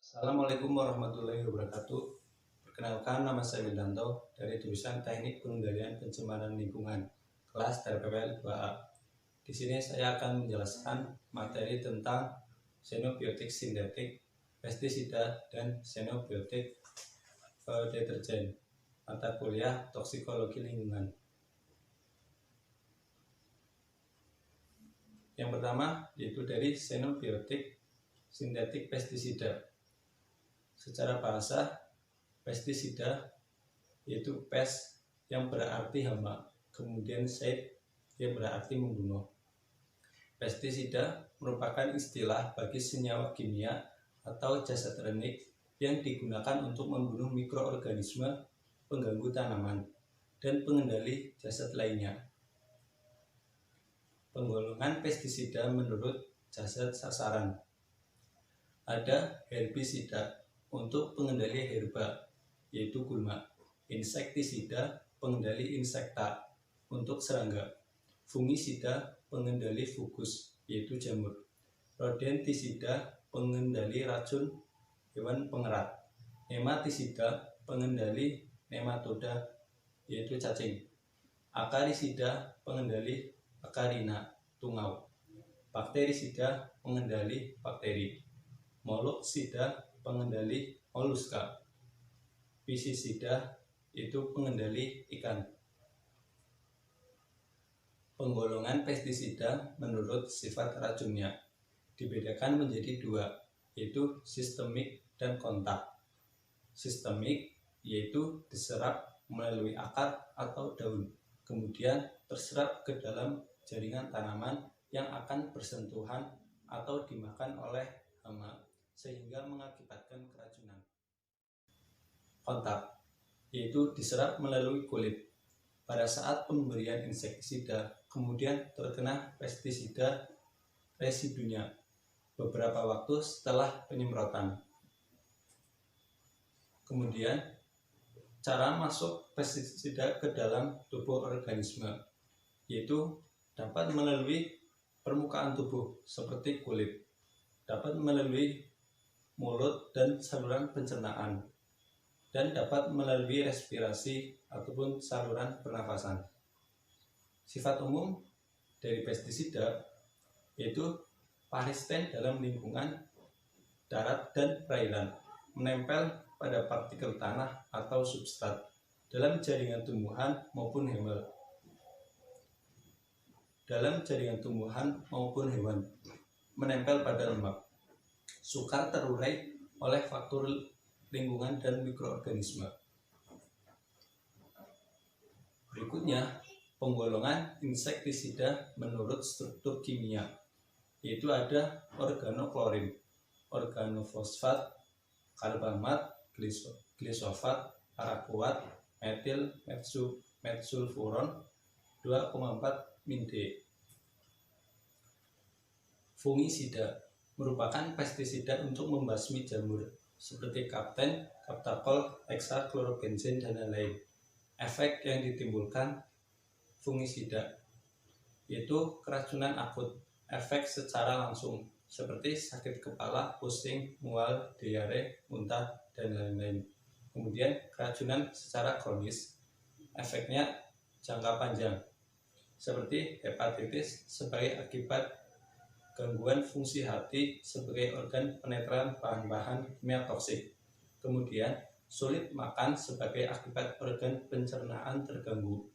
Assalamualaikum warahmatullahi wabarakatuh. Perkenalkan, nama saya Widanto dari jurusan Teknik Pengendalian Pencemaran Lingkungan, kelas TPPL 2A. Di sini saya akan menjelaskan materi tentang xenobiotik sintetik, pestisida, dan xenobiotik deterjen, mata kuliah toksikologi lingkungan. Yang pertama yaitu dari xenobiotik sintetik pestisida. Secara bahasa, pestisida yaitu pes yang berarti hama, kemudian side yang berarti membunuh. Pestisida merupakan istilah bagi senyawa kimia atau zat renik yang digunakan untuk membunuh mikroorganisme, pengganggu tanaman, dan pengendali zat lainnya. Penggolongan pestisida menurut zat sasaran. Ada herbisida untuk pengendali herba, yaitu gulma. Insektisida, pengendali insekta untuk serangga. Fungisida, pengendali fungus, yaitu jamur. Rodentisida, pengendali racun hewan pengerat. Nematisida, pengendali nematoda, yaitu cacing. Akarisida, pengendali akarina, tungau. Bakterisida, pengendali bakteri. Moluksida, pengendali moluska. Pisisida itu pengendali ikan. Penggolongan pestisida menurut sifat racunnya dibedakan menjadi dua, yaitu sistemik dan kontak. Sistemik yaitu diserap melalui akar atau daun, kemudian terserap ke dalam jaringan tanaman yang akan bersentuhan atau dimakan oleh hama sehingga mengakibatkan keracunan. Kontak yaitu diserap melalui kulit. Pada saat pemberian insektisida kemudian terkena pestisida residunya beberapa waktu setelah penyemprotan. Kemudian cara masuk pestisida ke dalam tubuh organisme yaitu dapat melalui permukaan tubuh seperti kulit, dapat melalui mulut dan saluran pencernaan, dan dapat melalui respirasi ataupun saluran pernafasan. Sifat umum dari pestisida yaitu persisten dalam lingkungan darat dan perairan, menempel pada partikel tanah atau substrat dalam jaringan tumbuhan maupun hewan. Menempel pada lemak. Sukar terurai oleh faktor lingkungan dan mikroorganisme. Berikutnya, penggolongan insektisida menurut struktur kimia, yaitu ada organoklorin, organofosfat, karbamat, glisofat, paraquat, metil, metsulfuron 2,4 min D. Fungisida merupakan pestisida untuk membasmi jamur seperti kapten, kaptakol, hexaklorobenzen, dan lain-lain. Efek yang ditimbulkan fungisida yaitu keracunan akut, efek secara langsung seperti sakit kepala, pusing, mual, diare, muntah, dan lain-lain. Kemudian keracunan secara kronis, efeknya jangka panjang seperti hepatitis sebagai akibat gangguan fungsi hati sebagai organ penetraan bahan-bahan kimia toksik. Kemudian sulit makan sebagai akibat organ pencernaan terganggu.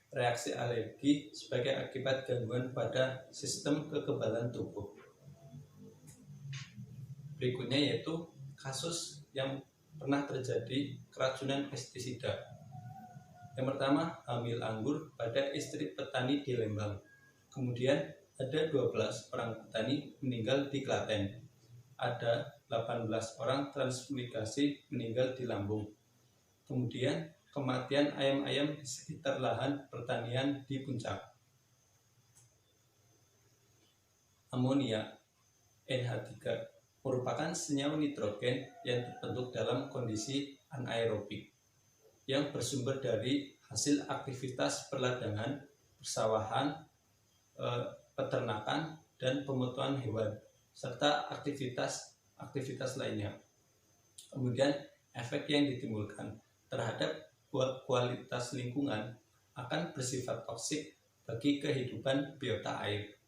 Reaksi alergi sebagai akibat gangguan pada sistem kekebalan tubuh. Berikutnya yaitu kasus yang pernah terjadi keracunan pestisida. Yang pertama, hamil anggur pada istri petani di Lembang. Kemudian ada 12 orang petani meninggal di Klaten. Ada 18 orang transmigrasi meninggal di Lampung. Kemudian kematian ayam-ayam di sekitar lahan pertanian di Puncak. Amonia NH3 merupakan senyawa nitrogen yang terbentuk dalam kondisi anaerobik yang bersumber dari hasil aktivitas perladangan, persawahan, peternakan, dan pemotongan hewan, serta aktivitas aktivitas lainnya. Kemudian efek yang ditimbulkan terhadap kualitas lingkungan akan bersifat toksik bagi kehidupan biota air.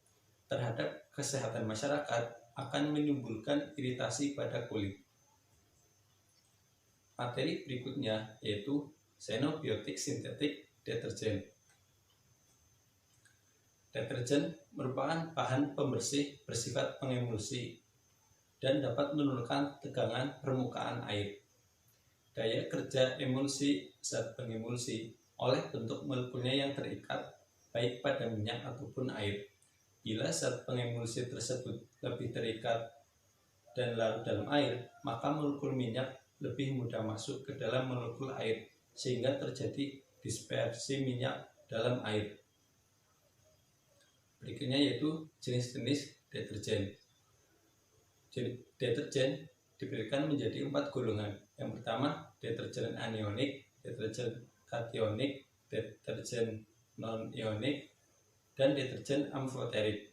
Terhadap kesehatan masyarakat akan menimbulkan iritasi pada kulit. Materi berikutnya yaitu xenobiotik sintetik deterjen. Deterjen merupakan bahan pembersih bersifat pengemulsi dan dapat menurunkan tegangan permukaan air. Daya kerja emulsi zat pengemulsi oleh bentuk molekulnya yang terikat baik pada minyak ataupun air. Bila zat pengemulsi tersebut lebih terikat dan larut dalam air, maka molekul minyak lebih mudah masuk ke dalam molekul air sehingga terjadi dispersi minyak dalam air. Berikutnya yaitu jenis-jenis deterjen. Deterjen diberikan menjadi 4 golongan. Yang pertama, deterjen anionik, deterjen kationik, deterjen non-ionik, dan deterjen amfoterik.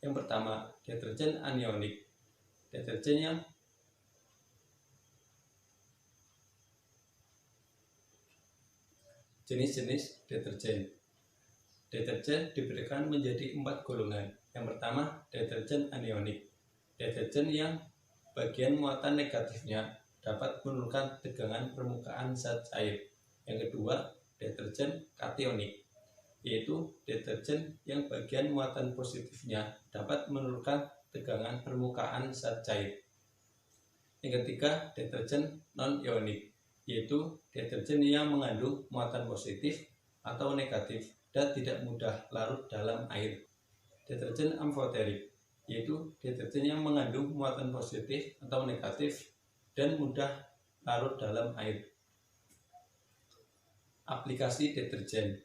Yang pertama, deterjen anionik. Deterjen yang jenis-jenis deterjen. Deterjen diberikan menjadi 4 golongan. Yang pertama, deterjen anionik. Deterjen yang bagian muatan negatifnya dapat menurunkan tegangan permukaan zat cair. Yang kedua, deterjen kationik, yaitu deterjen yang bagian muatan positifnya dapat menurunkan tegangan permukaan zat cair. Yang ketiga, deterjen non-ionik, yaitu deterjen yang mengandung muatan positif atau negatif dan tidak mudah larut dalam air. Deterjen amfoterik, yaitu deterjen yang mengandung muatan positif atau negatif dan mudah larut dalam air. Aplikasi deterjen.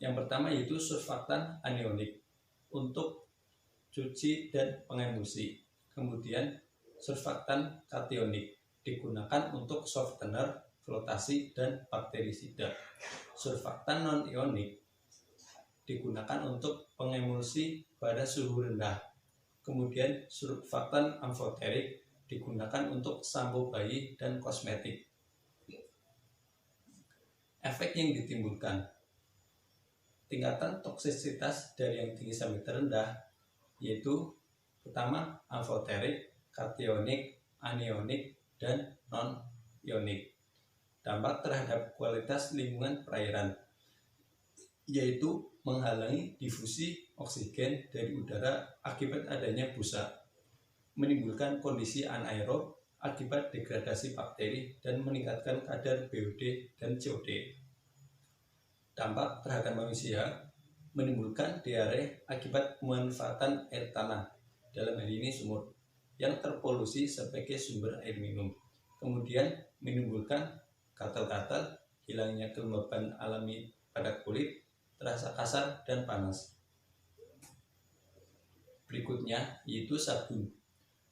Yang pertama yaitu surfaktan anionik untuk cuci dan pengemulsi. Kemudian surfaktan kationik digunakan untuk softener, flotasi, dan bakterisida. Surfaktan non-ionik digunakan untuk pengemulsi pada suhu rendah. Kemudian surfaktan amfoterik digunakan untuk sampo bayi dan kosmetik. Efek yang ditimbulkan. Tingkatan toksisitas dari yang tinggi sampai terendah yaitu pertama amfoterik, kationik, anionik, dan non-ionik. Dampak terhadap kualitas lingkungan perairan yaitu menghalangi difusi oksigen dari udara akibat adanya busa, menimbulkan kondisi anaerob akibat degradasi bakteri dan meningkatkan kadar BOD dan COD. Dampak terhadap manusia menimbulkan diare akibat pemanfaatan air tanah, dalam hal ini sumur, yang terpolusi sebagai sumber air minum. Kemudian menimbulkan gatal-gatal, hilangnya kelembaban alami pada kulit, terasa kasar dan panas. Berikutnya yaitu sabun.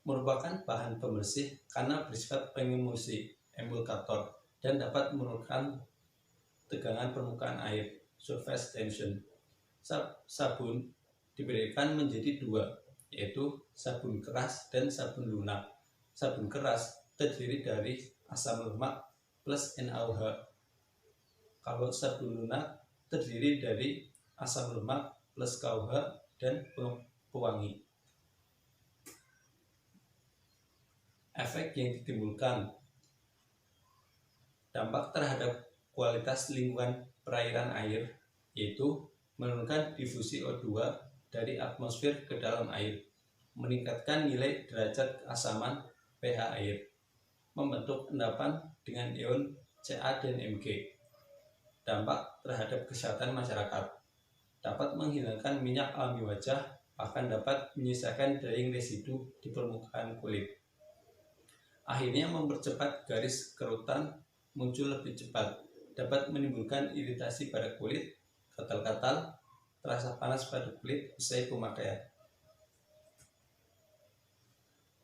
Merupakan bahan pembersih karena bersifat pengemulsi, emulgator, dan dapat menurunkan tegangan permukaan air, surface tension. Sabun diberikan menjadi 2, yaitu sabun keras dan sabun lunak. Sabun keras terdiri dari asam lemak plus NaOH. Kalau sabun lunak terdiri dari asam lemak plus KOH dan pewangi. Efek yang ditimbulkan. Dampak terhadap kualitas lingkungan perairan air yaitu menurunkan difusi O2 dari atmosfer ke dalam air, meningkatkan nilai derajat keasaman pH air, membentuk endapan dengan ion Ca dan Mg. Dampak terhadap kesehatan masyarakat. Dapat menghilangkan minyak alami wajah, bahkan dapat menyisakan drying residu di permukaan kulit. Akhirnya mempercepat garis kerutan muncul lebih cepat, dapat menimbulkan iritasi pada kulit, gatal-gatal, terasa panas pada kulit usai pemakaian.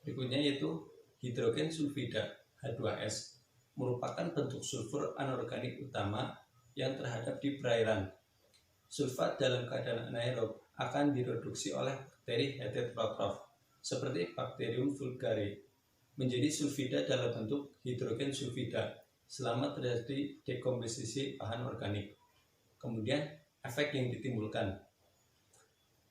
Berikutnya yaitu hidrogen sulfida H2S, merupakan bentuk sulfur anorganik utama yang terhadap di perairan. Sulfat dalam keadaan anaerob akan direduksi oleh bakteri heterotrof seperti Bacterium vulgare menjadi sulfida dalam bentuk hidrogen sulfida selama terjadi dekomposisi bahan organik. Kemudian efek yang ditimbulkan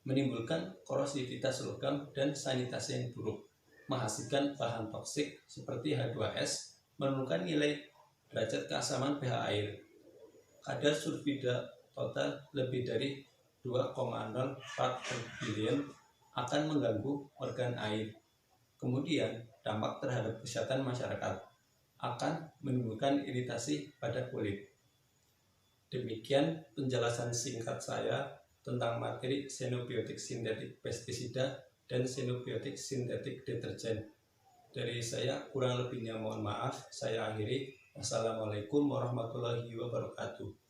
menimbulkan korosivitas logam dan sanitasi yang buruk, menghasilkan bahan toksik seperti H2S, menurunkan nilai derajat keasaman pH air. Kadar sulfida total lebih dari 2,04 per billion akan mengganggu organ air. Kemudian dampak terhadap kesehatan masyarakat akan menimbulkan iritasi pada kulit. Demikian penjelasan singkat saya tentang materi xenobiotik sintetik pestisida dan xenobiotik sintetik deterjen. Dari saya kurang lebihnya mohon maaf, saya akhiri. Wassalamualaikum warahmatullahi wabarakatuh.